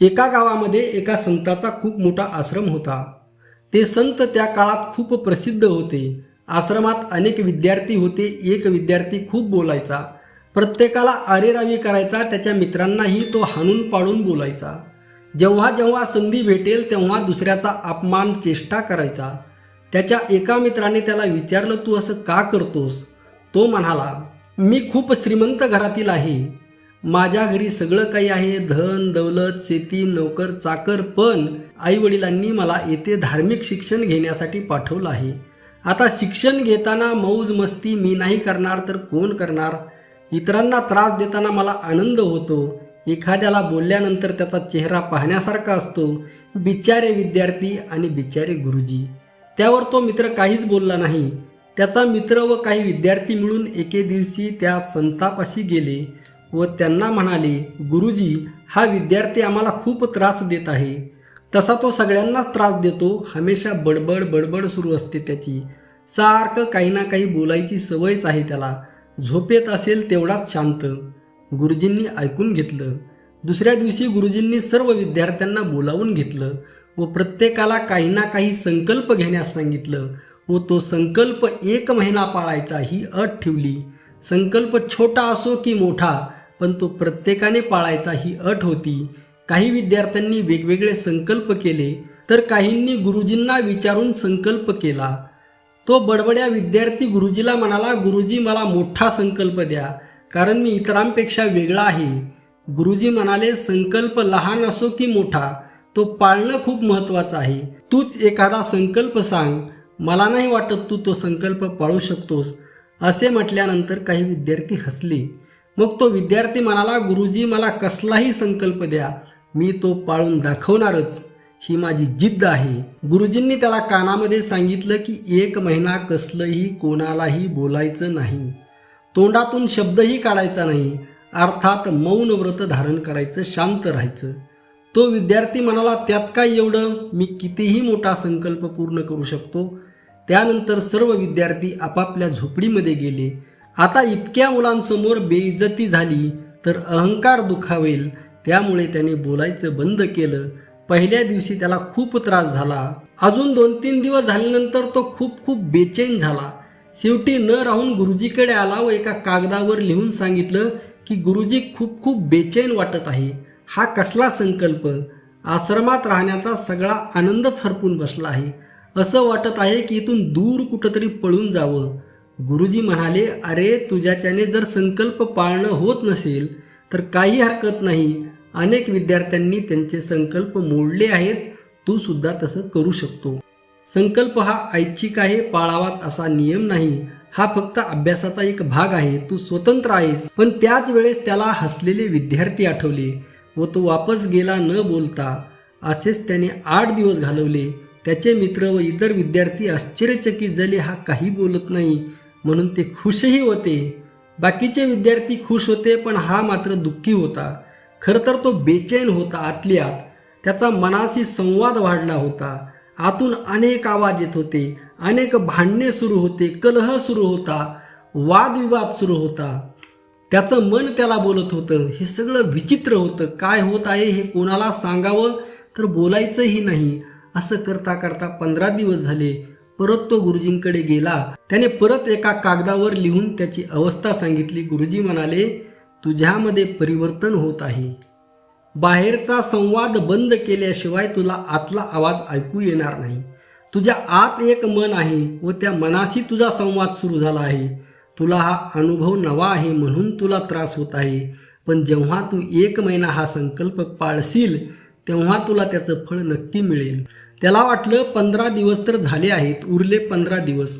एका गावामध्ये एका संताचा खूप मोठा आश्रम होता. ते संत त्या काळात खूप प्रसिद्ध होते. आश्रमात अनेक विद्यार्थी होते. एक विद्यार्थी खूप बोलायचा, प्रत्येकाला आरेरावी करायचा, त्याच्या मित्रांनाही तो हाणून पाडून बोलायचा. जेव्हा जेव्हा संधी भेटेल तेव्हा दुसऱ्याचा अपमान चेष्टा करायचा. त्याच्या एका मित्राने त्याला विचारलं, तू असं का करतोस? तो म्हणाला, मी खूप श्रीमंत घरातील आहे, माझ्या घरी सगळं काही आहे, धन दौलत शेती नोकर चाकर, पण आईवडिलांनी मला येथे धार्मिक शिक्षण घेण्यासाठी पाठवलं आहे. आता शिक्षण घेताना मौज मस्ती मी नाही करणार तर कोण करणार? इतरांना त्रास देताना मला आनंद होतो, एखाद्याला बोलल्यानंतर त्याचा चेहरा पाहण्यासारखा असतो. बिचारे विद्यार्थी आणि बिचारे गुरुजी. त्यावर तो मित्र काहीच बोलला नाही. त्याचा मित्र व काही विद्यार्थी मिळून एके दिवशी त्या संतापाशी गेले व त्यांना म्हणाले, गुरुजी, हा विद्यार्थी आम्हाला खूप त्रास देत आहे. तसा तो सगळ्यांनाच त्रास देतो, हमेशा बडबड बडबड सुरू असते त्याची, सारखं काही ना काही बोलायची सवयच आहे त्याला, झोपेत असेल तेवढाच शांत. गुरुजींनी ऐकून घेतलं. दुसऱ्या दिवशी गुरुजींनी सर्व विद्यार्थ्यांना बोलावून घेतलं व प्रत्येकाला काही ना काही संकल्प घेण्यास सांगितलं व तो संकल्प 1 महिना पाळायचा ही अट ठेवली. संकल्प छोटा असो की मोठा, पण तो प्रत्येकाने पाळायचा ही अट होती. काही विद्यार्थ्यांनी वेगवेगळे संकल्प केले तर काहींनी गुरुजींना विचारून संकल्प केला. तो बडबड्या विद्यार्थी गुरुजीला म्हणाला, गुरुजी, मला मोठा संकल्प द्या, कारण मी इतरांपेक्षा वेगळा आहे. गुरुजी म्हणाले, संकल्प लहान असो की मोठा, तो पाळणं खूप महत्त्वाचं आहे. तूच एखादा संकल्प सांग, मला नाही वाटत तू तो संकल्प पाळू शकतोस. असे म्हटल्यानंतर काही विद्यार्थी हसले. मग तो विद्यार्थी म्हणाला, गुरुजी, मला कसलाही संकल्प द्या, मी तो पाळून दाखवणारच, ही माझी जिद्द आहे. गुरुजींनी त्याला कानामध्ये सांगितलं की 1 महिना कसलंही कोणालाही बोलायचं नाही, तोंडातून शब्दही काढायचा नाही, अर्थात मौन व्रत धारण करायचं, शांत राहायचं. तो विद्यार्थी म्हणाला, त्यात काय एवढं, मी कितीही मोठा संकल्प पूर्ण करू शकतो. त्यानंतर सर्व विद्यार्थी आपापल्या झोपडीमध्ये गेले. आता इतक्या मुलांसमोर बेइज्जती झाली तर अहंकार दुखावेल, त्यामुळे त्याने बोलायचं बंद केलं. पहिल्या दिवशी त्याला खूप त्रास झाला. अजून 2-3 दिवस झाल्यानंतर तो खूप बेचैन झाला. शेवटी न राहून गुरुजीकडे आला व एका कागदावर लिहून सांगितलं की गुरुजी, खूप बेचैन वाटत आहे. हा कसला संकल्प? आश्रमात राहण्याचा सगळा आनंदच हरपून बसला आहे. असं वाटत आहे की इथून दूर कुठंतरी पळून जावं. गुरुजी म्हणाले, अरे, तुझ्याच्याने जर संकल्प पाळणं होत नसेल तर काही हरकत नाही. अनेक विद्यार्थ्यांनी त्यांचे संकल्प मोडले आहेत, तू सुद्धा तसं करू शकतो. संकल्प हा ऐच्छिक आहे, पाळावाच असा नियम नाही. हा फक्त अभ्यासाचा एक भाग आहे. तू स्वतंत्र आहेस. पण त्याच वेळेस त्याला हसलेले विद्यार्थी आठवले व तो वापस गेला न बोलता. असेच त्याने 8 दिवस घालवले. त्याचे मित्र व इतर विद्यार्थी आश्चर्यचकित झाले, हा काही बोलत नाही म्हणून ते खुशही होते. बाकीचे विद्यार्थी खुश होते, पण हा मात्र दुःखी होता. खरं तर तो बेचैन होता. आतली आत त्याचा मनाशी संवाद वाढला होता. आतून अनेक आवाज येत होते, अनेक भांडणे सुरू होते, कलह सुरू होता, वादविवाद सुरू होता. त्याचं मन त्याला बोलत होतं. हे सगळं विचित्र होतं. काय होत आहे हे कोणाला सांगावं तर बोलायचंही नाही. असं करता करता 15 दिवस झाले. परत तो गुरुजींकडे गेला. त्याने परत एका कागदावर लिहून त्याची अवस्था सांगितली. गुरुजी म्हणाले, तुझ्यामध्ये परिवर्तन होत आहे. बाहेरचा संवाद बंद केल्याशिवाय तुला आतला आवाज ऐकू येणार नाही. तुझ्या आत एक मन आहे व त्या मनाशी तुझा संवाद सुरू झाला आहे. तुला हा अनुभव नवा आहे म्हणून तुला त्रास होत आहे. पण जेव्हा तू 1 महिना हा संकल्प पाळशील तेव्हा तुला त्याचं फळ नक्की मिळेल. त्याला वाटलं 15 दिवस तर झाले आहेत, उरले 15 दिवस.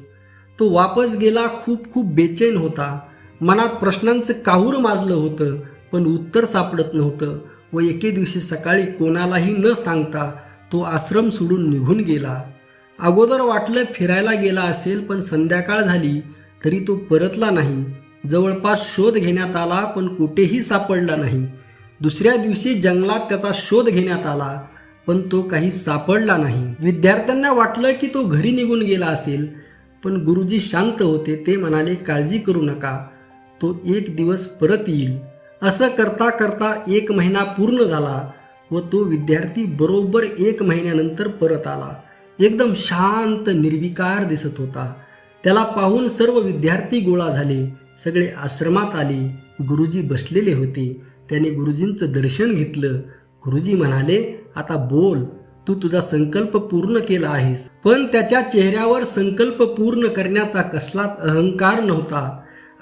तो वापस गेला. खूप बेचैन होता. मनात प्रश्नांचं काहूर माजलं होतं, पण उत्तर सापडत नव्हतं. व एके दिवशी सकाळी कोणालाही न सांगता तो आश्रम सोडून निघून गेला. अगोदर वाटलं फिरायला गेला असेल, पण संध्याकाळ झाली तरी तो परतला नाही. जवळपास शोध घेण्यात आला, पण कुठेही सापडला नाही. दुसऱ्या दिवशी जंगलात त्याचा शोध घेण्यात आला, पण तो काही सापडला नाही. विद्यार्थ्यांना वाटलं की तो घरी निघून गेला असेल, पण गुरुजी शांत होते. ते म्हणाले, काळजी करू नका, तो 1 दिवस परत येईल. असं करता करता 1 महिना पूर्ण झाला. व तो विद्यार्थी बरोबर 1 महिन्यानंतर परत आला. एकदम शांत निर्विकार दिसत होता. त्याला पाहून सर्व विद्यार्थी गोळा झाले. सगळे आश्रमात आले. गुरुजी बसलेले होते. त्याने गुरुजींचं दर्शन घेतलं. गुरुजी म्हणाले, आता बोल, तू तुझा संकल्प पूर्ण केला आहेस. पण त्याच्या चेहऱ्यावर संकल्प पूर्ण करण्याचा कसलाच अहंकार नव्हता.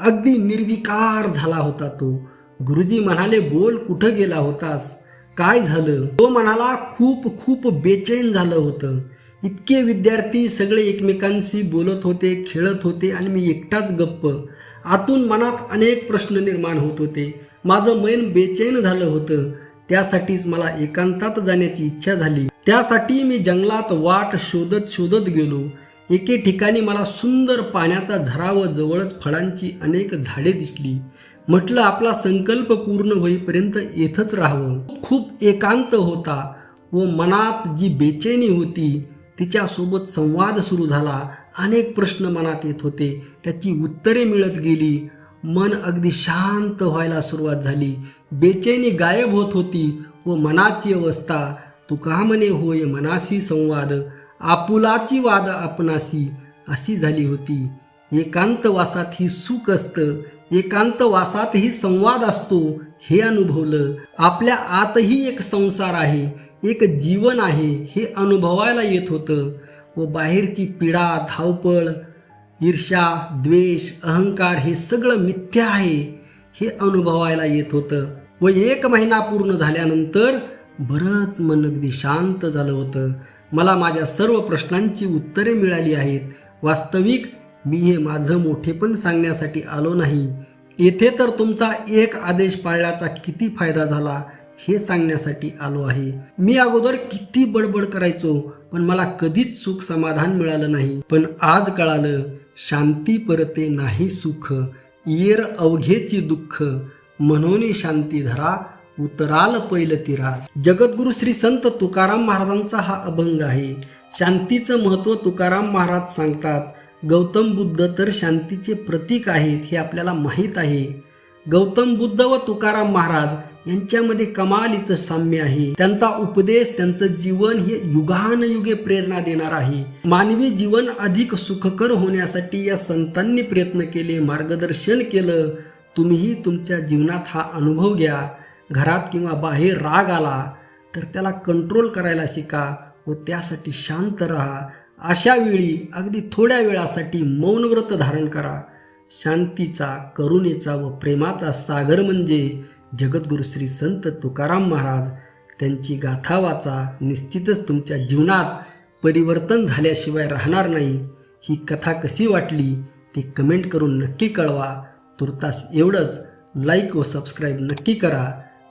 अगदी निर्विकार झाला होता तो. गुरुजी म्हणाले, बोल, कुठं गेला होतास, काय झालं? तो म्हणाला, खूप बेचैन झालं होतं. इतके विद्यार्थी सगळे एकमेकांशी बोलत होते, खेळत होते आणि मी एकटाच गप्प. आतून मनात अनेक प्रश्न निर्माण होत होते. माझं मन बेचैन झालं होतं. त्यासाठीच मला एकांतात जाण्याची इच्छा झाली. त्यासाठी मी जंगलात वाट शोधत गेलो. एके ठिकाणी मला सुंदर पाण्याचा झरा व जवळच फळांची अनेक झाडे दिसली. म्हटलं, आपला संकल्प पूर्ण होईपर्यंत येथच राहावं. खूप एकांत होता व मनात जी बेचैनी होती तिच्यासोबत संवाद सुरू झाला. अनेक प्रश्न मनात येत होते, त्याची उत्तरे मिळत गेली. मन अगदी शांत व्हायला सुरुवात झाली. बेचैनी गायब होत होती व मनाची अवस्था, तुका म्हणे होय मनासी संवाद, आपुलाची वाद आपणासी, अशी झाली होती. एकांतवासात ही सुख असतं, एकांतवासात ही संवाद असतो हे अनुभवलं. आपल्या आतही एक संसार आहे, एक जीवन आहे हे अनुभवायला येत होतं व बाहेरची पीडा, धावपळ, ईर्ष्या, द्वेष, अहंकार हे सगळं मिथ्या आहे हे अनुभवायला येत होतं. व 1 महिना पूर्ण झाल्यानंतर बरंच मन अगदी शांत झालं होतं. मला माझ्या सर्व प्रश्नांची उत्तरे मिळाली आहेत. वास्तविक मी हे माझं मोठेपण सांगण्यासाठी आलो नाही. येथे तर तुमचा एक आदेश पाळल्याचा किती फायदा झाला हे सांगण्यासाठी आलो आहे. मी अगोदर किती बडबड करायचो, पण मला कधीच सुख समाधान मिळालं नाही. पण आज कळालं, शांती परते नाही सुख, येर अवघेची दुःख, म्हणून शांती धरा, उतराल पैल तीरा. जगद्गुरु श्री संत तुकाराम महाराजांचा हा अभंग आहे. शांतीचं महत्त्व तुकाराम महाराज सांगतात. गौतम बुद्ध तर शांतीचे प्रतीक आहेत हे आपल्याला माहीत आहे. गौतम बुद्ध व तुकाराम महाराज यांच्यामध्ये कमालीचं साम्य आहे. त्यांचा उपदेश, त्यांचं जीवन हे युगानयुगे प्रेरणा देणार आहे. मानवी जीवन अधिक सुखकर होण्यासाठी या संतांनी प्रयत्न केले, मार्गदर्शन केलं. तुम्हीही तुमच्या जीवनात हा अनुभव घ्या. घरात किंवा बाहेर राग आला तर त्याला कंट्रोल करायला शिका व त्यासाठी शांत राहा. अशा वेळी अगदी थोड्या वेळासाठी मौनव्रत धारण करा. शांतीचा, करुणेचा व प्रेमाचा सागर म्हणजे जगद्गुरु श्री संत तुकाराम महाराज. त्यांची गाथा वाचा, निश्चितच तुमच्या जीवनात परिवर्तन झाल्याशिवाय राहणार नाही. ही कथा कशी वाटली ती कमेंट करून नक्की कळवा. तुर्तास एवढंच. लाईक व सबस्क्राईब नक्की करा.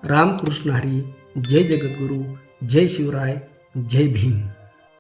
रामकृष्ण हरी. जय जगद्गुरु, जय शिवराय, जय भीम.